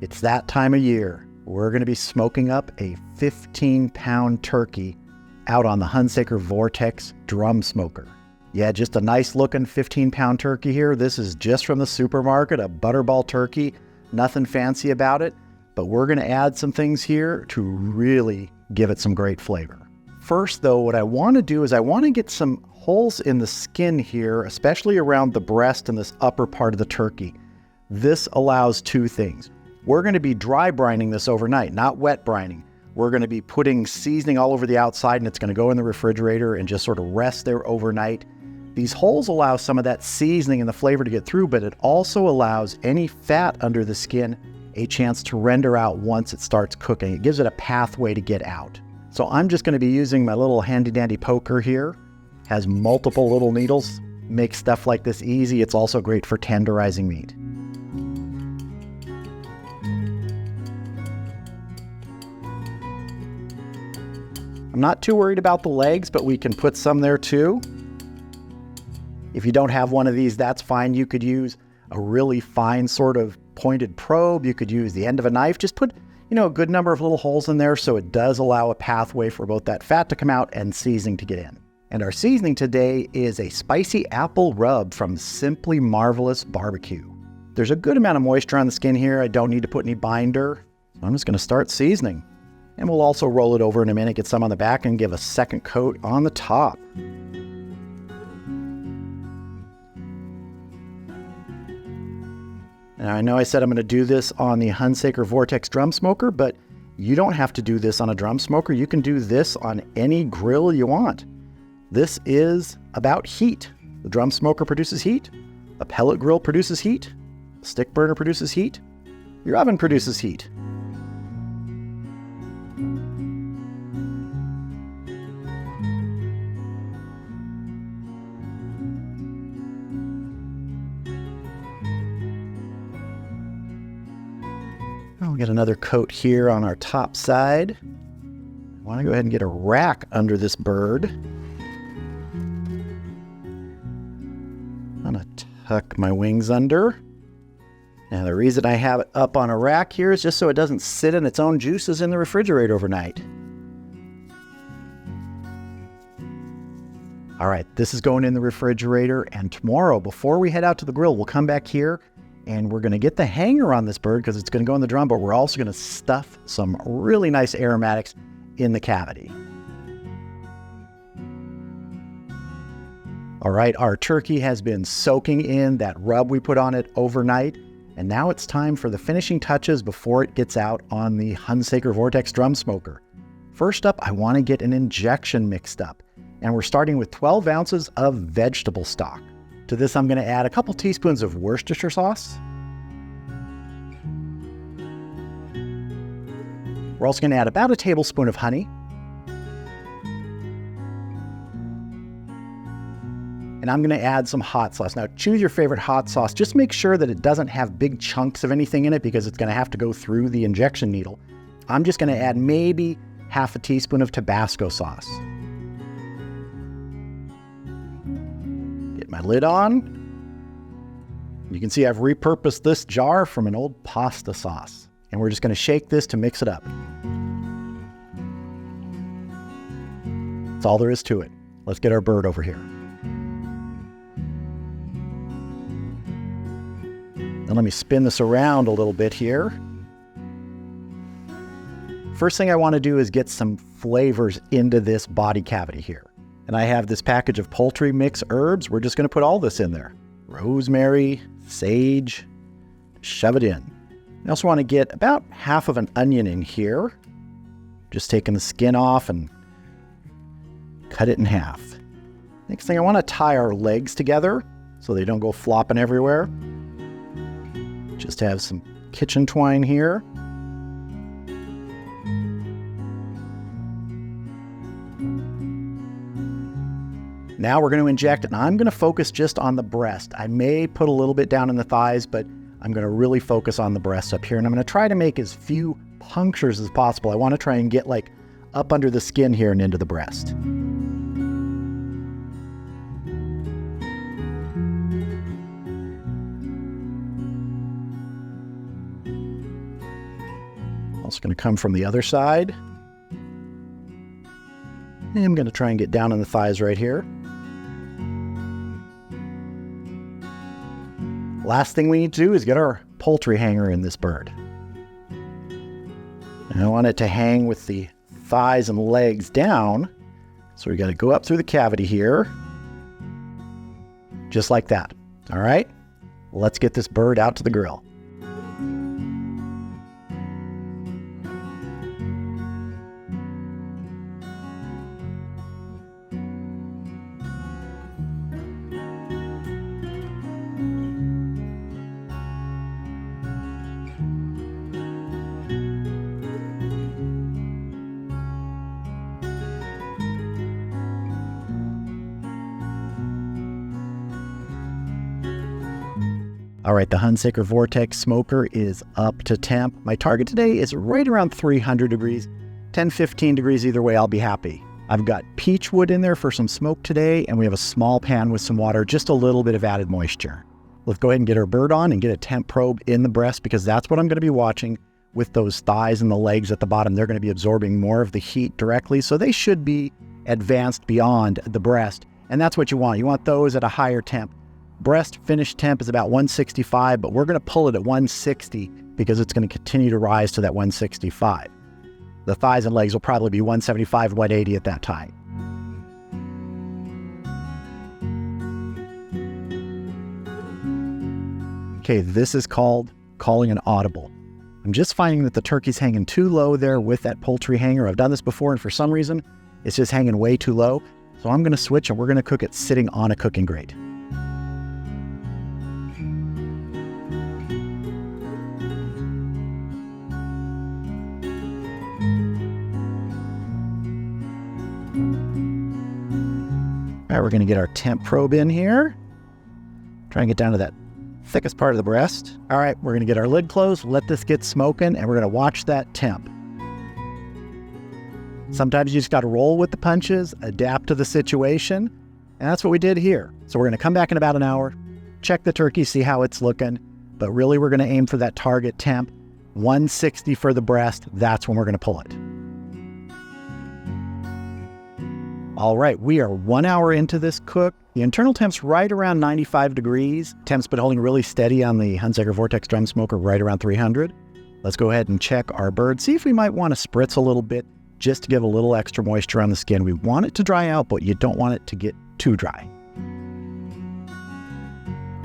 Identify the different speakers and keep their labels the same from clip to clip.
Speaker 1: It's that time of year. We're going to be smoking up a 15-pound turkey out on the Hunsaker Vortex drum smoker. Yeah, just a nice looking 15-pound turkey here. This is just from the supermarket, a butterball turkey. Nothing fancy about it, but we're going to add some things here to really give it some great flavor. First though, what I want to do is I want to get some holes in the skin here, especially around the breast and this upper part of the turkey. This allows two things. We're going to be dry brining this overnight, not wet brining. We're going to be putting seasoning all over the outside, and it's going to go in the refrigerator and just sort of rest there overnight. These holes allow some of that seasoning and the flavor to get through, but it also allows any fat under the skin a chance to render out once it starts cooking. It gives it a pathway to get out. So I'm just going to be using my little handy dandy poker here. Has multiple little needles. Makes stuff like this easy. It's also great for tenderizing meat. I'm not too worried about the legs, but we can put some there too. If you don't have one of these, that's fine. You could use a really fine sort of pointed probe. You could use the end of a knife. Just put, a good number of little holes in there so it does allow a pathway for both that fat to come out and seasoning to get in. And our seasoning today is a spicy apple rub from Simply Marvelous Barbecue. There's a good amount of moisture on the skin here. I don't need to put any binder. So I'm just going to start seasoning. And we'll also roll it over in a minute, get some on the back, and give a second coat on the top. Now, I know I said I'm going to do this on the Hunsaker Vortex drum smoker, but you don't have to do this on a drum smoker. You can do this on any grill you want. This is about heat. The drum smoker produces heat. A pellet grill produces heat. A stick burner produces heat. Your oven produces heat. I'll get another coat here on our top side. I want to go ahead and get a rack under this bird. I'm going to tuck my wings under. Now the reason I have it up on a rack here is just so it doesn't sit in its own juices in the refrigerator overnight. All right, this is going in the refrigerator, and tomorrow before we head out to the grill, we'll come back here and we're going to get the hanger on this bird because it's going to go in the drum, but we're also going to stuff some really nice aromatics in the cavity. All right, our turkey has been soaking in that rub we put on it overnight, and now it's time for the finishing touches before it gets out on the Hunsaker Vortex drum smoker. First up, I want to get an injection mixed up, and we're starting with 12 ounces of vegetable stock. To this, I'm going to add a couple teaspoons of Worcestershire sauce. We're also going to add about a tablespoon of honey. And I'm going to add some hot sauce. Now, choose your favorite hot sauce. Just make sure that it doesn't have big chunks of anything in it because it's going to have to go through the injection needle. I'm just going to add maybe half a teaspoon of Tabasco sauce. Get my lid on. You can see I've repurposed this jar from an old pasta sauce. And we're just going to shake this to mix it up. That's all there is to it. Let's get our bird over here. Now let me spin this around a little bit here. First thing I want to do is get some flavors into this body cavity here. And I have this package of poultry mix herbs. We're just going to put all this in there. Rosemary, sage, shove it in. I also want to get about half of an onion in here. Just taking the skin off and cut it in half. Next thing, I want to tie our legs together so they don't go flopping everywhere. Just have some kitchen twine here. Now we're going to inject, and I'm going to focus just on the breast. I may put a little bit down in the thighs, but I'm going to really focus on the breast up here, and I'm going to try to make as few punctures as possible. I want to try and get like up under the skin here and into the breast. Also going to come from the other side. And I'm going to try and get down on the thighs right here. Last thing we need to do is get our poultry hanger in this bird. And I want it to hang with the thighs and legs down. So we got to go up through the cavity here. Just like that. All right, let's get this bird out to the grill. All right, the Hunsaker Vortex smoker is up to temp. My target today is right around 300 degrees. 10, 15 degrees either way, I'll be happy. I've got peach wood in there for some smoke today, and we have a small pan with some water, just a little bit of added moisture. Let's go ahead and get our bird on and get a temp probe in the breast, because that's what I'm going to be watching with those thighs and the legs at the bottom. They're going to be absorbing more of the heat directly, so they should be advanced beyond the breast. And that's what you want. You want those at a higher temp. Breast finished temp is about 165, but we're going to pull it at 160 because it's going to continue to rise to that 165. The thighs and legs will probably be 175, 180 at that time. Okay, this is called calling an audible. I'm just finding that the turkey's hanging too low there with that poultry hanger. I've done this before, and for some reason, it's just hanging way too low. So I'm going to switch, and we're going to cook it sitting on a cooking grate. All right, we're going to get our temp probe in here. Try and get down to that thickest part of the breast. All right, we're going to get our lid closed, let this get smoking, and we're going to watch that temp. Sometimes you just got to roll with the punches, adapt to the situation, and that's what we did here. So we're going to come back in about an hour, check the turkey, see how it's looking, but really we're going to aim for that target temp, 160 for the breast. That's when we're going to pull it. All right, we are 1 hour into this cook. The internal temp's right around 95 degrees. Temp's been holding really steady on the Hunsaker Vortex drum smoker right around 300. Let's go ahead and check our bird, see if we might want to spritz a little bit just to give a little extra moisture on the skin. We want it to dry out, but you don't want it to get too dry.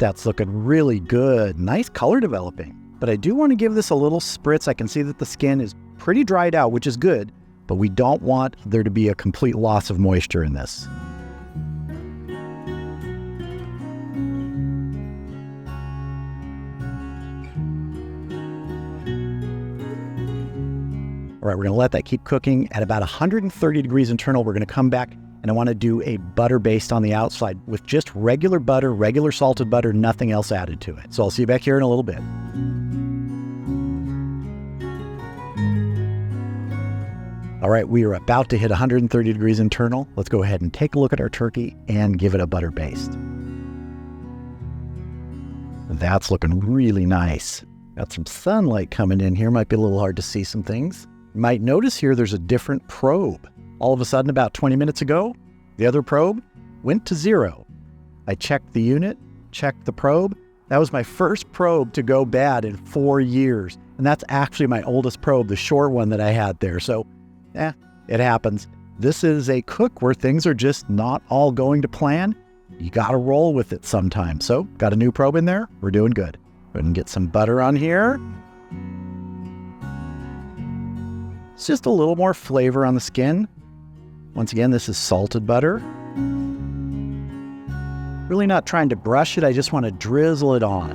Speaker 1: That's looking really good. Nice color developing. But I do want to give this a little spritz. I can see that the skin is pretty dried out, which is good, but we don't want there to be a complete loss of moisture in this. All right, we're gonna let that keep cooking at about 130 degrees internal. We're gonna come back and I wanna do a butter baste on the outside with just regular butter, regular salted butter, nothing else added to it. So I'll see you back here in a little bit. All right, we are about to hit 130 degrees internal. Let's go ahead and take a look at our turkey and give it a butter baste. That's looking really nice. Got some sunlight coming in here. Might be a little hard to see some things. You might notice here there's a different probe. All of a sudden, about 20 minutes ago, the other probe went to 0. I checked the unit, checked the probe. That was my first probe to go bad in 4 years. And that's actually my oldest probe, the short one that I had there. So, it happens. This is a cook where things are just not all going to plan. You got to roll with it sometimes. So, got a new probe in there. We're doing good. Go ahead and get some butter on here. It's just a little more flavor on the skin. Once again, this is salted butter. Really not trying to brush it. I just want to drizzle it on.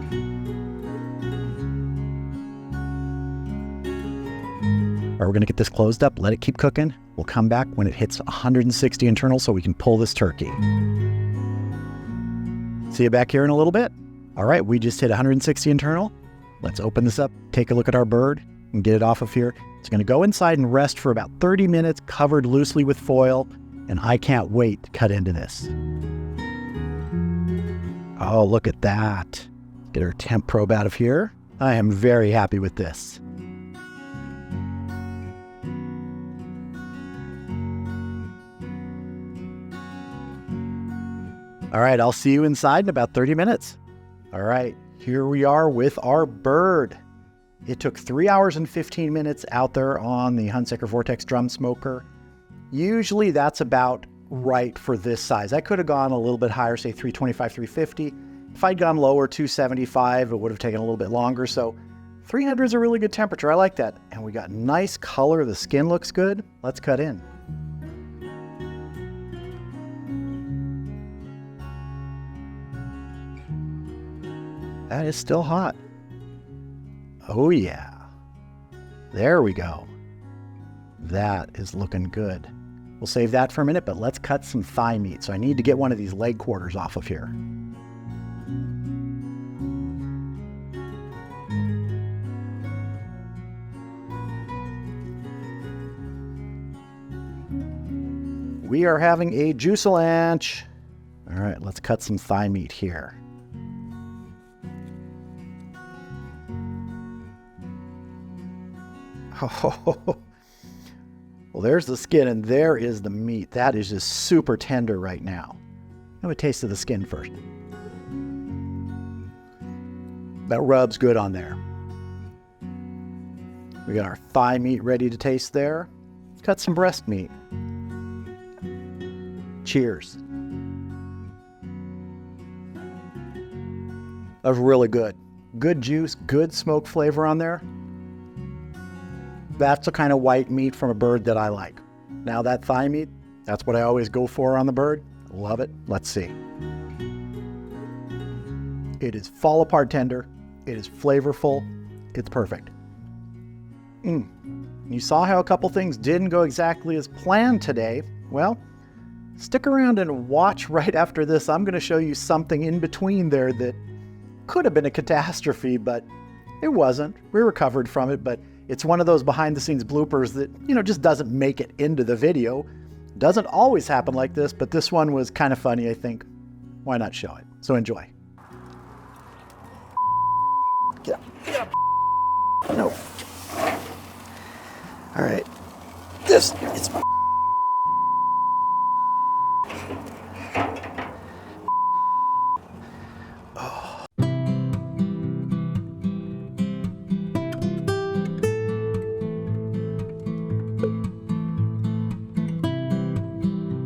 Speaker 1: All right, we're going to get this closed up, let it keep cooking. We'll come back when it hits 160 internal so we can pull this turkey. See you back here in a little bit. All right, we just hit 160 internal. Let's open this up, take a look at our bird, and get it off of here. It's going to go inside and rest for about 30 minutes, covered loosely with foil, and I can't wait to cut into this. Oh, look at that. Get our temp probe out of here. I am very happy with this. All right, I'll see you inside in about 30 minutes. All right, here we are with our bird. It took 3 hours and 15 minutes out there on the Hunsaker Vortex drum smoker. Usually that's about right for this size. I could have gone a little bit higher, say 325, 350. If I'd gone lower, 275, it would have taken a little bit longer. So 300 is a really good temperature. I like that. And we got nice color. The skin looks good. Let's cut in. That is still hot. Oh yeah. There we go. That is looking good. We'll save that for a minute, but let's cut some thigh meat. So I need to get one of these leg quarters off of here. We are having a juice-a-lanch. All right, let's cut some thigh meat here. Oh, well, there's the skin and there is the meat. That is just super tender right now. Have a taste of the skin first. That rubs good on there. We got our thigh meat ready to taste there. Let's cut some breast meat. Cheers. That was really good. Good juice, good smoke flavor on there. That's the kind of white meat from a bird that I like. Now that thigh meat, that's what I always go for on the bird. Love it. Let's see. It is fall apart tender. It is flavorful. It's perfect. You saw how a couple things didn't go exactly as planned today. Well, stick around and watch right after this. I'm going to show you something in between there that could have been a catastrophe, but it wasn't. We recovered from it, but it's one of those behind the scenes bloopers that, just doesn't make it into the video. Doesn't always happen like this, but this one was kind of funny, I think. Why not show it? So enjoy. Get up. Get up. No. All right. It's